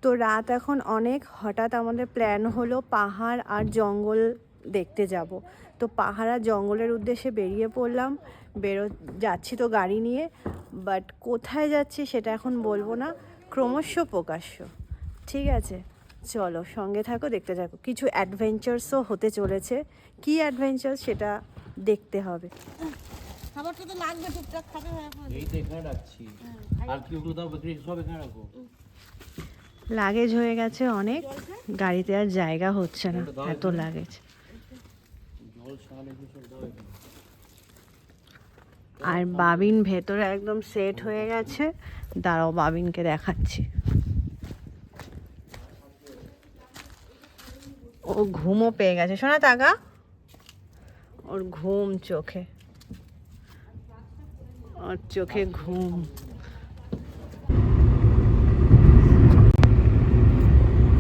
তো রাত এখন অনেক, হঠাৎ আমাদের প্ল্যান হলো পাহাড় আর জঙ্গল দেখতে যাব। তো পাহাড় আর জঙ্গলের উদ্দেশ্যে বেরিয়ে পড়লাম। যাচ্ছি তো গাড়ি নিয়ে, বাট কোথায় যাচ্ছি সেটা এখন বলবো না, ক্রমশ প্রকাশ্য। ঠিক আছে, চলো সঙ্গে থাকো, দেখতে থাকো। কিছু অ্যাডভেঞ্চার্সও হতে চলেছে। কি অ্যাডভেঞ্চার্স সেটা দেখতে হবে। খাবারটা তো লাগবে, টুকটাক খাবে। এই তো এখানে রাখছি, আর কি ওগুলো দাও বিক্রি সব এখানে রাখো। লাগেজ হয়ে গেছে অনেক, গাড়িতে আর জায়গা হচ্ছে না, এত লাগেজ। আর বাবিন ভেতরে একদম সেট হয়ে গেছে, দাঁড়াও বাবিনকে দেখাচ্ছি। ও ঘুমও পেয়ে গেছে, শোনা তাকা, ওর ঘুম চোখে, ওর চোখে ঘুম।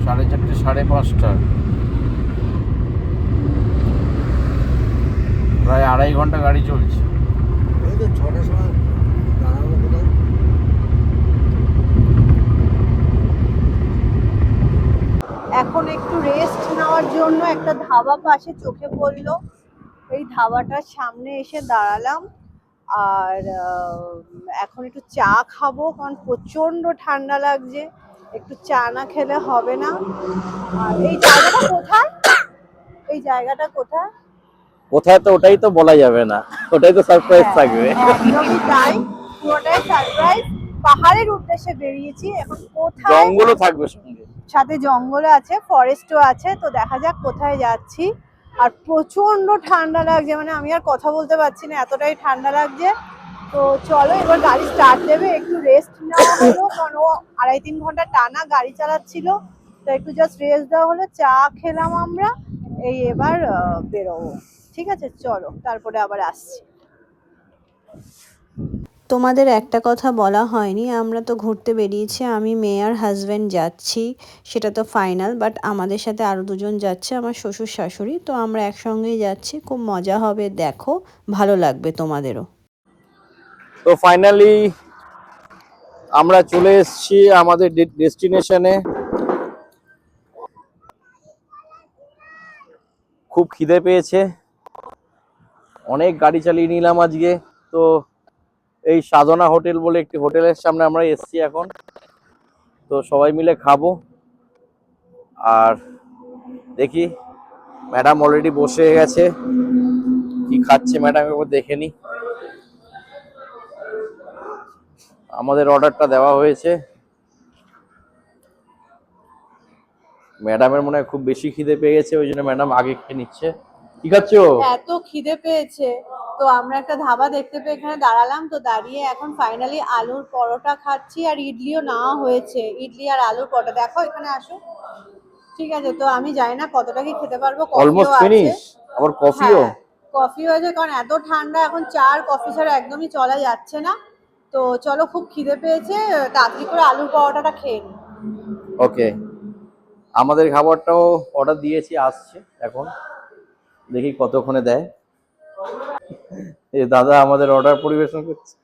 4:30 5:30, প্রায় 2.5 ঘন্টা গাড়ি চলছে। এই তো 6টার সময় দাঁড়াবো কোথাও। এখন একটু রেস্ট নেওয়ার জন্য একটা ধাবা পাশে চোখে পড়লো, এই ধাবাটার সামনে এসে দাঁড়ালাম। আর এখন একটু চা খাবো, কারণ প্রচন্ড ঠান্ডা লাগছে, একটু চা না খেলে হবে না। আর এই জায়গাটা কোথায়, এই জায়গাটা কোথায়? কোথায় তো ওটাই তো বলা যাবে না, ওটাই তো সারপ্রাইজ থাকবে। একদমই তাই, পুরোটাই সারপ্রাইজ। পাহাড়ের উদ্দেশ্যে বেরিয়েছি, এখন কোথায়? জঙ্গলও থাকবে সঙ্গে, সাথে জঙ্গলও আছে, ফরেস্টও আছে, তো দেখা যাক কোথায় যাচ্ছি। আর প্রচন্ড ঠান্ডা লাগছে, মানে আমি আর কথা বলতে পারছি না, এতটাই ঠান্ডা লাগছে। তো চলো এবার গাড়ি স্টার্ট দেবে, একটু রেস্ট নেওয়া হলো, কারণ ও 2.5-3 ঘন্টা টানা গাড়ি চালাচ্ছিল, তো একটু জাস্ট রেস্ট দেওয়া হলো, চা খেলাম আমরা, এই এবার বেরোবো। ঠিক আছে, চলো তারপরে আবার আসছি। তোমাদের একটা কথা বলা হয়নি, আমরা তো ঘুরতে বেরিয়েছি, আমি মেয়ে আর হাজব্যান্ড যাচ্ছি, সেটা তো ফাইনাল, বাট আমাদের সাথে আরও দুজন যাচ্ছে, আমার শ্বশুর শাশুড়ি, তো আমরা একসঙ্গেই যাচ্ছি, খুব মজা হবে, দেখো ভালো লাগবে তোমাদেরও। তো ফাইনালি আমরা চলে এসেছি আমাদের ডেস্টিনেশনে। খুব খিদে পেয়েছে, অনেক গাড়ি চালিয়ে নিলাম আজকে। তো এই সাধনা হোটেল বলে একটি হোটেলের সামনে আমরা এসেছি এখন, তো সবাই মিলে খাবো। আর দেখি, ম্যাডাম অলরেডি বসে গেছে, কি খাচ্ছে ম্যাডাম একবার দেখে নি। আমাদের অর্ডারটা দেওয়া হয়েছে, ম্যাডামের মনে হয় খুব বেশি খিদে পেয়ে গেছে, ওই জন্য ম্যাডাম আগে খেয়ে নিচ্ছে। কি খাচ্ছো? এত খিদে পেয়েছে, তো আমরা একটা ধাবা দেখতে পেয়ে এখানে দাঁড়ালাম, তো দাঁড়িয়ে এখন ফাইনালি আলুর পরোটা খাচ্ছি, আর ইডলিও নেওয়া হয়েছে, ইডলি আর আলুর পরোটা। দেখো এখানে আসো। ঠিক আছে, তো আমি জানি না কতটা কি খেতে পারবো, কফিও অলমোস্ট আছে। ফিনিশ, আবার কফিও। হ্যাঁ, কফি হয়েছে, কারণ এত ঠান্ডা এখন চা আর কফি ছাড়া একদমই চলা যাচ্ছে না। তো চলো, খুব খিদে পেয়েছে, তাড়াতাড়ি করে আলুর পরোটাটা খেয়ে নিই। ওকে, আমাদের খাবারটাও অর্ডার দিয়েছি, আসছে এখন, দেখি কতক্ষণে দেয়। এই দাদা আমাদের অর্ডার পরিবেশন করছে।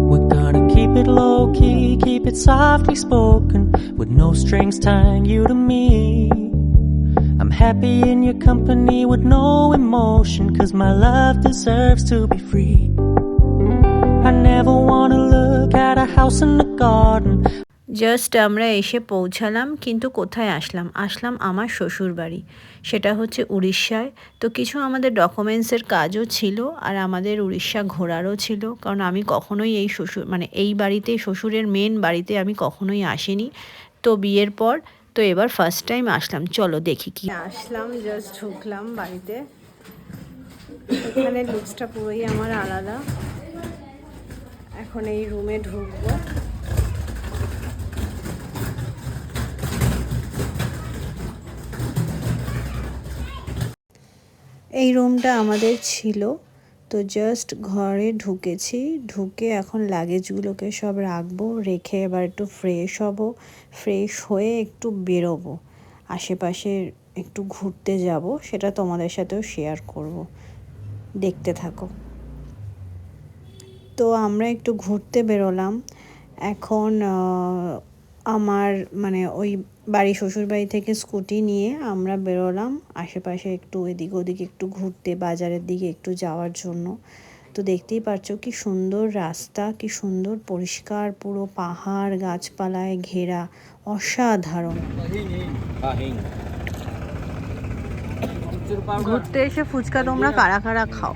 We're gonna keep it low key, keep it softly spoken, with no strings tying you to me. I'm happy in your company with no emotion, 'cause my love deserves to be free. I never wanna look at a house in the garden. Just আমরা এসে পৌঁছালাম, কিন্তু কোথায় আসলাম আমার শ্বশুর বাড়ি, সেটা হচ্ছে উড়িষ্যায়। তো কিছু আমাদের ডকুমেন্টসের কাজও ছিল, আর আমাদের উড়িষ্যা ঘোরারও ছিল, কারণ আমি কখনোই এই এই বাড়িতে, শ্বশুরের মেন বাড়িতে আমি কখনোই আসিনি, তো বিয়ের পর, তো এবার ফার্স্ট টাইম আসলাম। চলো দেখি কি। আসলাম, জাস্ট ঢুকলাম বাড়িতে, এখানে লুকসটা পুরোই আমার আলাদা। এখন এই রুমে ঢুকবো। এই রুমটা আমাদের ছিল, তো জাস্ট ঘরে ঢুকেছি, ঢুকে এখন লাগেজগুলোকে সব রাখবো, রেখে এবার একটু ফ্রেশ হব, ফ্রেশ হয়ে একটু বেরোবো, আশেপাশে একটু ঘুরতে যাব, সেটা তোমাদের সাথেও শেয়ার করব, দেখতে থাকো। তো আমরা একটু ঘুরতে বেরোলাম এখন। আমার মানে ওই বাড়ি শ্বশুরবাড়ি থেকে স্কুটি নিয়ে আমরা বেরোলাম আশেপাশে একটু এদিক ওদিক একটু ঘুরতে, বাজারের দিকে একটু যাওয়ার জন্য। তো দেখতেই পাচ্ছো কি সুন্দর রাস্তা, কি সুন্দর পরিষ্কার, পুরো পাহাড় গাছপালায় ঘেরা, অসাধারণ। ঘুরতে এসে ফুচকা তোমরা কারা কারা খাও?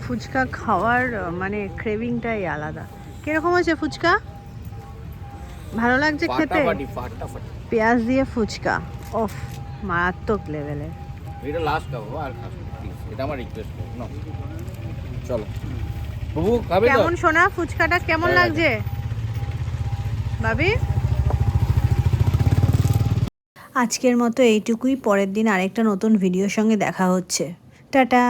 ফুচকা খাওয়ার মানে ক্রেভিংটাই আলাদা। কিরকম আছে ফুচকা? ভালো লাগছে খেতে? পেঁয়াজ দিয়ে ফুচকা, ওফ মারাত্মক লেভেলের। এটা লাস্ট খাবো আর খাবো, এটা আমার রিকোয়েস্ট। চলো বাবু, খাবে তো? কেমন শোনা ফুচকাটা কেমন লাগছে ভাবি? আজকের মতো এইটুকুই, পরের দিন আরেকটা নতুন ভিডিওর সঙ্গে দেখা হচ্ছে। টাটা।